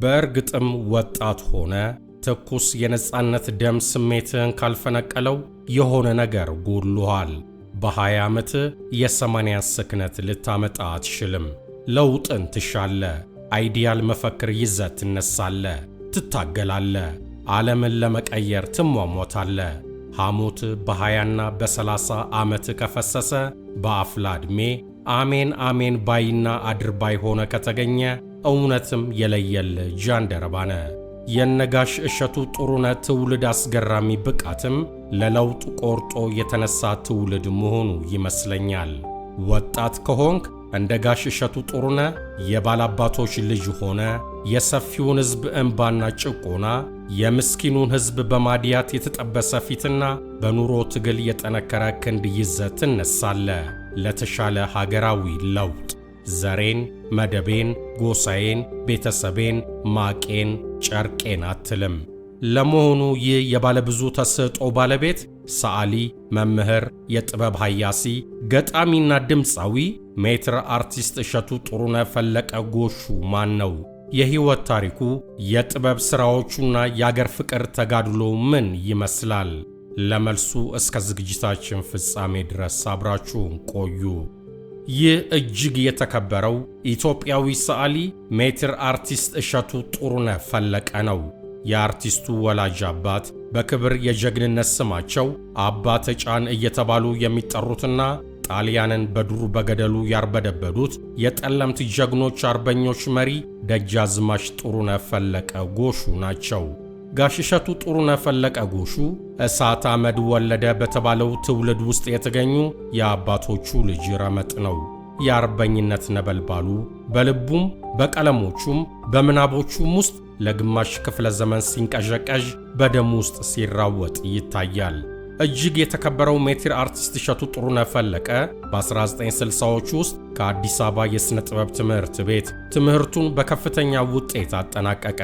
በእርግጥም ወጣት ሆነ ትኩስ የነጻነት ደም ስሜትን ካልፈነቀለው የሆነ ነገር ጎድሎሃል። በ20 ዓመት የ80 ስክነት ልታመጣ አትችልም። ለውጥን ትሻለ፣ አይዲያል መፈክር ይዘት ትነሳለ፣ ትታገላለ፣ ዓለምን ለመቀየር ትሟሟታለ። ሐሞት በ20ና በ30 ዓመት ከፈሰሰ በአፍላ ዕድሜ አሜን አሜን ባይና አድርባይ ሆነ ከተገኘ እውነትም የለየል ጃንደረባነ። የነጋሽ እሸቱ ጥሩነህ ትውልድ አስገራሚ ብቃትም ለለውጥ ቆርጦ የተነሳ ትውልድ መሆኑ ይመስለኛል። ወጣት ከሆንክ እንደ ጋሽ እሸቱ ጥሩነህ የባላባቶች ልጅ ሆነ የሰፊውን ሕዝብ እንባና ጭቆና፣ የምስኪኑን ሕዝብ በማዲያት የተጠበሰ ፊትና በኑሮ ትግል የጠነከረ ክንድ ይዘት ትነሳለ ለተሻለ ሀገራዊ ለውጥ። ዘሬን፣ መደቤን፣ ጎሳዬን፣ ቤተሰቤን፣ ማቄን፣ ጨርቄን አትልም። ለመሆኑ ይህ የባለብዙ ተሰጥኦ ባለቤት ሰዓሊ፣ መምህር፣ የጥበብ ሀያሲ፣ ገጣሚና ድምፃዊ ሜትር አርቲስት እሸቱ ጥሩነህ ፈለቀ ጎሹ ማን ነው? የሕይወት ታሪኩ፣ የጥበብ ሥራዎቹና የአገር ፍቅር ተጋድሎ ምን ይመስላል? ለመልሱ እስከ ዝግጅታችን ፍጻሜ ድረስ አብራችሁን ቆዩ። ይህ እጅግ የተከበረው ኢትዮጵያዊ ሰዓሊ ሜትር አርቲስት እሸቱ ጥሩነህ ፈለቀ ነው። የአርቲስቱ ወላጅ አባት በክብር የጀግንነት ስማቸው አባ ተጫን እየተባሉ የሚጠሩትና ጣሊያንን በዱር በገደሉ ያርበደበዱት የጠለምት ጀግኖች አርበኞች መሪ ደጃዝማች ጥሩነህ ፈለቀ ጎሹ ናቸው። ጋሽ እሸቱ ጥሩነህ ፈለቀ ጎሹ እሳት አመድ ወለደ በተባለው ትውልድ ውስጥ የተገኙ የአባቶቹ ልጅ ረመጥ ነው። የአርበኝነት ነበልባሉ በልቡም በቀለሞቹም በምናቦቹም ውስጥ ለግማሽ ክፍለ ዘመን ሲንቀዠቀዥ በደም ውስጥ ሲራወጥ ይታያል። እጅግ የተከበረው ሜትር አርቲስት እሸቱ ጥሩነህ ፈለቀ በ1960ዎቹ ውስጥ ከአዲስ አበባ የሥነ ጥበብ ትምህርት ቤት ትምህርቱን በከፍተኛ ውጤት አጠናቀቀ።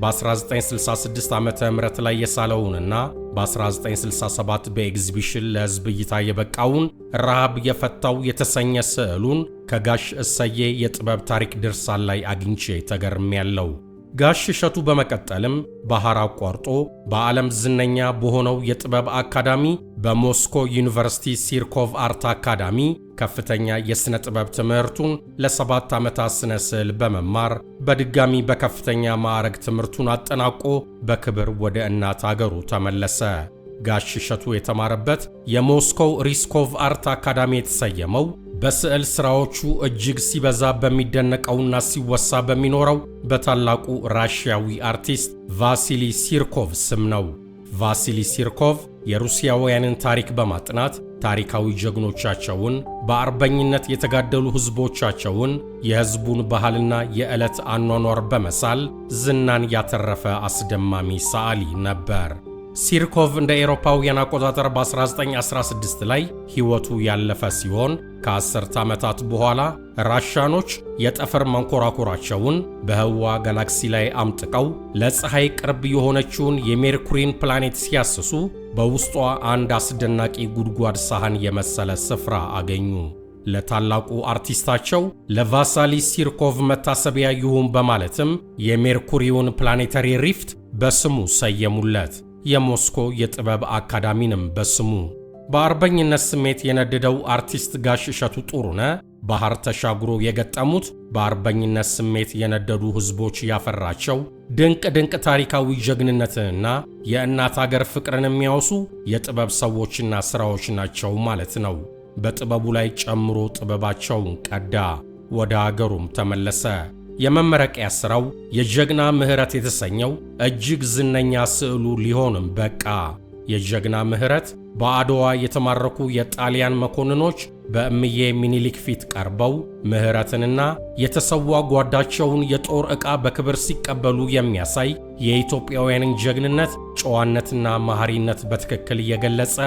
በ1966 ዓመተ ምህረት ላይ የሳለውንና በ1967 በኤግዚቢሽን ለሕዝብ እይታ የበቃውን ረሃብ የፈታው የተሰኘ ስዕሉን ከጋሽ እሰዬ የጥበብ ታሪክ ድርሳን ላይ አግኝቼ ተገርሜያለሁ። ጋሽ እሸቱ በመቀጠልም ባህር አቋርጦ በዓለም ዝነኛ በሆነው የጥበብ አካዳሚ በሞስኮ ዩኒቨርሲቲ ሲርኮቭ አርት አካዳሚ ከፍተኛ የሥነ ጥበብ ትምህርቱን ለ7 ዓመታት ስነ ስዕል በመማር በድጋሚ በከፍተኛ ማዕረግ ትምህርቱን አጠናቆ በክብር ወደ እናት አገሩ ተመለሰ። ጋሽ እሸቱ የተማረበት የሞስኮው ሪስኮቭ አርት አካዳሚ የተሰየመው በስዕል ሥራዎቹ እጅግ ሲበዛ በሚደነቀውና ሲወሳ በሚኖረው በታላቁ ራሽያዊ አርቲስት ቫሲሊ ሲርኮቭ ስም ነው። ቫሲሊ ሲርኮቭ የሩሲያውያንን ታሪክ በማጥናት ታሪካዊ ጀግኖቻቸውን፣ በአርበኝነት የተጋደሉ ሕዝቦቻቸውን፣ የሕዝቡን ባህልና የዕለት አኗኗር በመሳል ዝናን ያተረፈ አስደማሚ ሰዓሊ ነበር። ሲርኮቭ እንደ ኤሮፓውያን አቆጣጠር በ1916 ላይ ሕይወቱ ያለፈ ሲሆን ከ10 ዓመታት በኋላ ራሻኖች የጠፈር መንኮራኩራቸውን በህዋ ጋላክሲ ላይ አምጥቀው ለፀሐይ ቅርብ የሆነችውን የሜርኩሪን ፕላኔት ሲያስሱ በውስጧ አንድ አስደናቂ ጉድጓድ ሳህን የመሰለ ስፍራ አገኙ። ለታላቁ አርቲስታቸው ለቫሳሊ ሲርኮቭ መታሰቢያ ይሁን በማለትም የሜርኩሪውን ፕላኔታሪ ሪፍት በስሙ ሰየሙለት። የሞስኮ የጥበብ አካዳሚንም በስሙ። በአርበኝነት ስሜት የነደደው አርቲስት ጋሽ እሸቱ ጥሩነህ ባህር ተሻግሮ የገጠሙት በአርበኝነት ስሜት የነደዱ ሕዝቦች ያፈራቸው ድንቅ ድንቅ ታሪካዊ ጀግንነትንና የእናት አገር ፍቅርን የሚያወሱ የጥበብ ሰዎችና ሥራዎች ናቸው ማለት ነው። በጥበቡ ላይ ጨምሮ ጥበባቸውን ቀዳ፣ ወደ አገሩም ተመለሰ። የመመረቂያ ሥራው የጀግና ምህረት የተሰኘው እጅግ ዝነኛ ስዕሉ ሊሆንም በቃ። የጀግና ምህረት በአድዋ የተማረኩ የጣሊያን መኮንኖች በእምዬ ሚኒሊክ ፊት ቀርበው ምህረትንና የተሰዋ ጓዳቸውን የጦር ዕቃ በክብር ሲቀበሉ የሚያሳይ የኢትዮጵያውያንን ጀግንነት፣ ጨዋነትና መሐሪነት በትክክል የገለጸ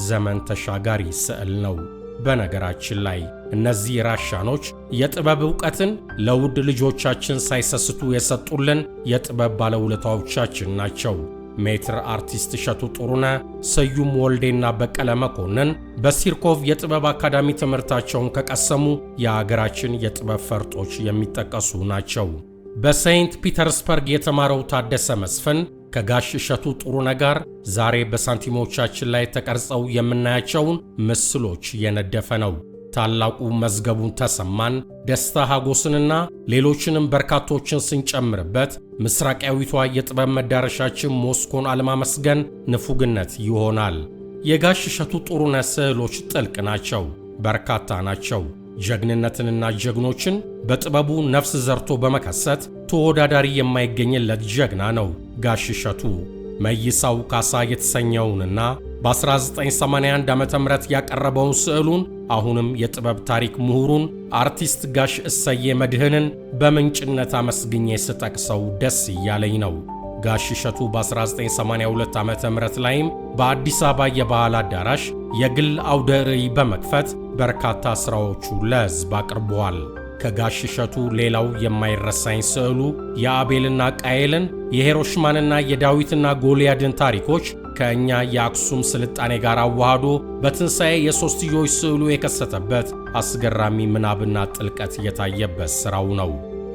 ዘመን ተሻጋሪ ስዕል ነው። በነገራችን ላይ እነዚህ ራሻኖች የጥበብ ዕውቀትን ለውድ ልጆቻችን ሳይሰስቱ የሰጡልን የጥበብ ባለውለታዎቻችን ናቸው። ሜትር አርቲስት እሸቱ ጥሩነህ፣ ስዩም ወልዴና በቀለ መኮንን በሲርኮቭ የጥበብ አካዳሚ ትምህርታቸውን ከቀሰሙ የአገራችን የጥበብ ፈርጦች የሚጠቀሱ ናቸው። በሴንት ፒተርስበርግ የተማረው ታደሰ መስፍን ከጋሽ እሸቱ ጥሩነህ ጋር ዛሬ በሳንቲሞቻችን ላይ ተቀርጸው የምናያቸውን ምስሎች የነደፈ ነው። ታላቁ መዝገቡን ተሰማን፣ ደስታ ሀጎስንና ሌሎችንም በርካቶችን ስንጨምርበት ምስራቃዊቷ የጥበብ መዳረሻችን ሞስኮን አለማመስገን ንፉግነት ይሆናል። የጋሽ እሸቱ ጥሩነህ ስዕሎች ጥልቅ ናቸው፣ በርካታ ናቸው። ጀግንነትንና ጀግኖችን በጥበቡ ነፍስ ዘርቶ በመከሰት ተወዳዳሪ የማይገኝለት ጀግና ነው ጋሽ እሸቱ። መይሳው ካሳ የተሰኘውንና በ1981 ዓ.ም ያቀረበውን ስዕሉን አሁንም የጥበብ ታሪክ ምሁሩን አርቲስት ጋሽ እሰዬ መድህንን በምንጭነት አመስግኜ ስጠቅሰው ደስ እያለኝ ነው። ጋሽ እሸቱ በ1982 ዓ.ም ላይም በአዲስ አበባ የባህል አዳራሽ የግል አውደ ርዕይ በመክፈት በርካታ ሥራዎቹ ለሕዝብ አቅርበዋል። ከጋሽ እሸቱ ሌላው የማይረሳኝ ስዕሉ የአቤልና ቃየልን የሂሮሽማንና የዳዊትና ጎልያድን ታሪኮች ከእኛ የአክሱም ስልጣኔ ጋር አዋህዶ በትንሣኤ የሦስትዮሽ ስዕሉ የከሰተበት አስገራሚ ምናብና ጥልቀት የታየበት ሥራው ነው።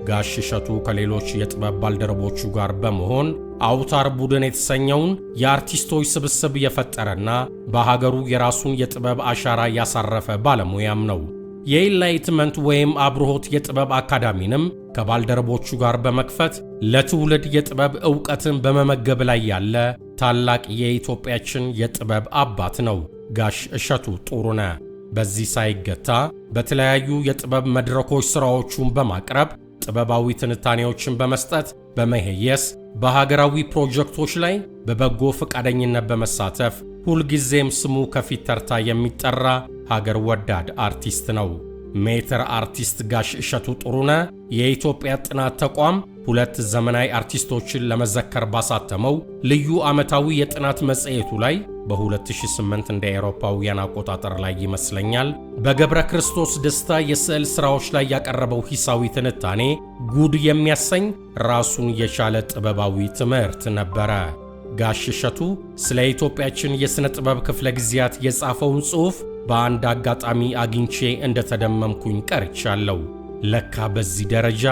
ጋሽ እሸቱ ከሌሎች የጥበብ ባልደረቦቹ ጋር በመሆን አውታር ቡድን የተሰኘውን የአርቲስቶች ስብስብ የፈጠረና በሀገሩ የራሱን የጥበብ አሻራ ያሳረፈ ባለሙያም ነው። የኢንላይትመንት ወይም አብርሆት የጥበብ አካዳሚንም ከባልደረቦቹ ጋር በመክፈት ለትውልድ የጥበብ ዕውቀትን በመመገብ ላይ ያለ ታላቅ የኢትዮጵያችን የጥበብ አባት ነው ጋሽ እሸቱ ጥሩነህ። በዚህ ሳይገታ በተለያዩ የጥበብ መድረኮች ሥራዎቹን በማቅረብ ጥበባዊ ትንታኔዎችን በመስጠት በመሄየስ በሀገራዊ ፕሮጀክቶች ላይ በበጎ ፈቃደኝነት በመሳተፍ ሁልጊዜም ስሙ ከፊት ተርታ የሚጠራ ሀገር ወዳድ አርቲስት ነው። ሜትር አርቲስት ጋሽ እሸቱ ጥሩነህ የኢትዮጵያ ጥናት ተቋም 2 ዘመናዊ አርቲስቶችን ለመዘከር ባሳተመው ልዩ ዓመታዊ የጥናት መጽሔቱ ላይ በ2008 እንደ አውሮፓውያን አቆጣጠር ላይ ይመስለኛል በገብረ ክርስቶስ ደስታ የስዕል ሥራዎች ላይ ያቀረበው ሂሳዊ ትንታኔ ጉድ የሚያሰኝ ራሱን የቻለ ጥበባዊ ትምህርት ነበረ። ጋሽ እሸቱ ስለ ኢትዮጵያችን የሥነ ጥበብ ክፍለ ጊዜያት የጻፈውን ጽሑፍ በአንድ አጋጣሚ አግኝቼ እንደተደመምኩኝ ቀርቻለሁ። ለካ በዚህ ደረጃ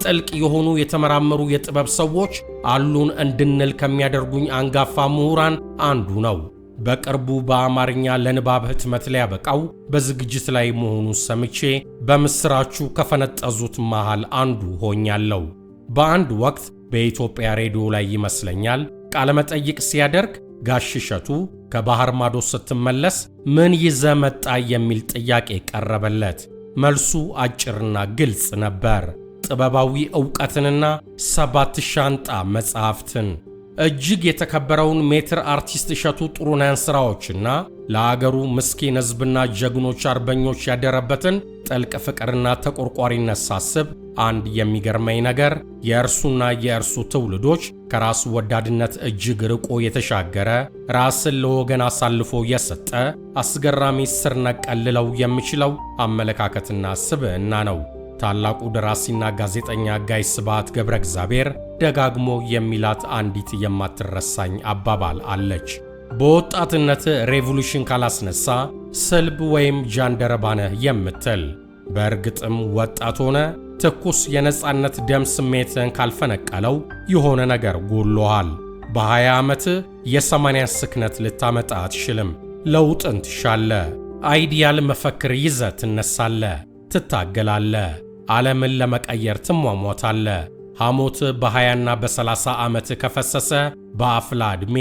ጥልቅ የሆኑ የተመራመሩ የጥበብ ሰዎች አሉን እንድንል ከሚያደርጉኝ አንጋፋ ምሁራን አንዱ ነው። በቅርቡ በአማርኛ ለንባብ ህትመት ሊያበቃው በዝግጅት ላይ መሆኑን ሰምቼ በምስራቹ ከፈነጠዙት መሃል አንዱ ሆኛለሁ። በአንድ ወቅት በኢትዮጵያ ሬዲዮ ላይ ይመስለኛል ቃለመጠይቅ ሲያደርግ ጋሽ እሸቱ ከባህር ማዶ ስትመለስ ምን ይዘ መጣ የሚል ጥያቄ ቀረበለት። መልሱ አጭርና ግልጽ ነበር። ጥበባዊ ዕውቀትንና 7 ሻንጣ መጽሐፍትን። እጅግ የተከበረውን ሜትር አርቲስት እሸቱ ጥሩነህን ሥራዎችና ለአገሩ ምስኪን ሕዝብና ጀግኖች አርበኞች ያደረበትን ጥልቅ ፍቅርና ተቆርቋሪነት ሳስብ አንድ የሚገርመኝ ነገር የእርሱና የእርሱ ትውልዶች ከራስ ወዳድነት እጅግ ርቆ የተሻገረ ራስን ለወገን አሳልፎ የሰጠ አስገራሚ ስር ነቀል ልለው የሚችለው አመለካከትና ስብዕና ነው። ታላቁ ደራሲና ጋዜጠኛ ጋይ ስብሐት ገብረ እግዚአብሔር ደጋግሞ የሚላት አንዲት የማትረሳኝ አባባል አለች። በወጣትነት ሬቮሉሽን ካላስነሳ ስልብ ወይም ጃንደረባ ነህ የምትል። በእርግጥም ወጣት ሆነ ትኩስ የነጻነት ደም ስሜትን ካልፈነቀለው የሆነ ነገር ጎሎሃል። በ20 ዓመት የ80 ስክነት ልታመጣ አትችልም። ለውጥን ትሻለ። አይዲያል መፈክር ይዘህ ትነሳለ፣ ትታገላለ፣ ዓለምን ለመቀየር ትሟሟታለ። ሐሞት በ20ና በ30 ዓመት ከፈሰሰ በአፍላ ዕድሜ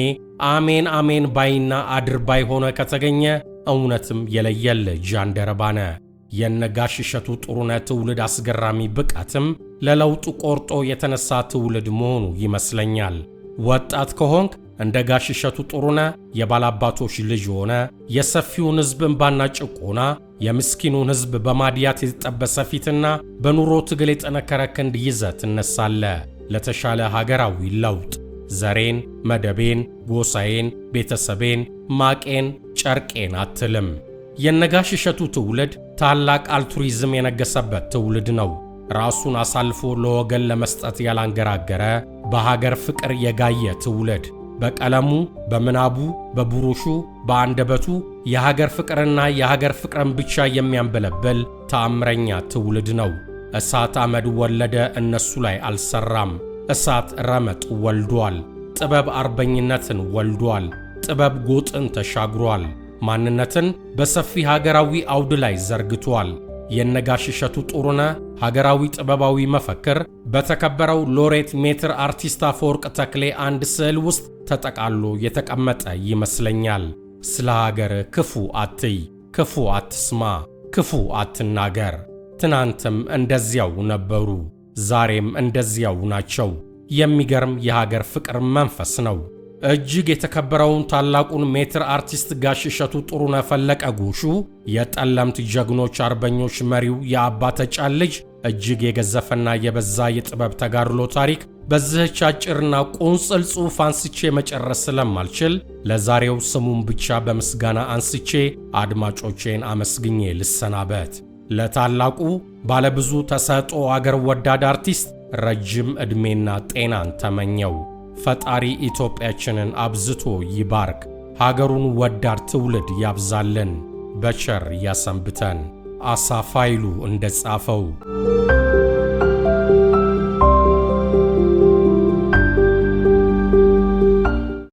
አሜን አሜን ባይና አድርባይ ሆነ ከተገኘ እውነትም የለየለ ጃንደረባ ነህ። የነጋሽ እሸቱ ጥሩነህ ትውልድ አስገራሚ ብቃትም ለለውጡ ቆርጦ የተነሳ ትውልድ መሆኑ ይመስለኛል። ወጣት ከሆንክ እንደ ጋሽ እሸቱ ጥሩነህ የባላባቶች ልጅ ሆነ የሰፊውን ሕዝብ እንባና ጭቆና የምስኪኑን ሕዝብ በማድያት የተጠበሰ ፊትና በኑሮ ትግል የጠነከረ ክንድ ይዘህ ትነሳለህ ለተሻለ ሀገራዊ ለውጥ። ዘሬን፣ መደቤን፣ ጎሳዬን፣ ቤተሰቤን፣ ማቄን፣ ጨርቄን አትልም። የነጋሽ እሸቱ ትውልድ ታላቅ አልቱሪዝም የነገሰበት ትውልድ ነው። ራሱን አሳልፎ ለወገን ለመስጠት ያላንገራገረ በሀገር ፍቅር የጋየ ትውልድ። በቀለሙ፣ በምናቡ፣ በብሩሹ፣ በአንደበቱ የሀገር ፍቅርና የሀገር ፍቅርን ብቻ የሚያንበለበል ተአምረኛ ትውልድ ነው። እሳት አመድ ወለደ እነሱ ላይ አልሰራም። እሳት ረመጥ ወልዷል። ጥበብ አርበኝነትን ወልዷል። ጥበብ ጎጥን ተሻግሯል። ማንነትን በሰፊ ሀገራዊ አውድ ላይ ዘርግቷል። የነጋሽ እሸቱ ጥሩነህ ሀገራዊ ጥበባዊ መፈክር በተከበረው ሎሬት ሜትር አርቲስት አፈወርቅ ተክሌ አንድ ስዕል ውስጥ ተጠቃሎ የተቀመጠ ይመስለኛል። ስለ ሀገር ክፉ አትይ፣ ክፉ አትስማ፣ ክፉ አትናገር። ትናንትም እንደዚያው ነበሩ፣ ዛሬም እንደዚያው ናቸው። የሚገርም የሀገር ፍቅር መንፈስ ነው። እጅግ የተከበረውን ታላቁን ሜትር አርቲስት ጋሽ እሸቱ ጥሩነህ ፈለቀ ጎሹ የጠለምት ጀግኖች አርበኞች መሪው የአባ ተጫን ልጅ እጅግ የገዘፈና የበዛ የጥበብ ተጋድሎ ታሪክ በዚህች አጭርና ቁንጽል ጽሑፍ አንስቼ መጨረስ ስለማልችል ለዛሬው ስሙን ብቻ በምስጋና አንስቼ አድማጮቼን አመስግኜ ልሰናበት። ለታላቁ ባለብዙ ተሰጥኦ አገር ወዳድ አርቲስት ረጅም ዕድሜና ጤናን ተመኘው። ፈጣሪ ኢትዮጵያችንን አብዝቶ ይባርክ፣ ሀገሩን ወዳድ ትውልድ ያብዛልን፣ በቸር ያሰንብተን። አሳፋይሉ እንደጻፈው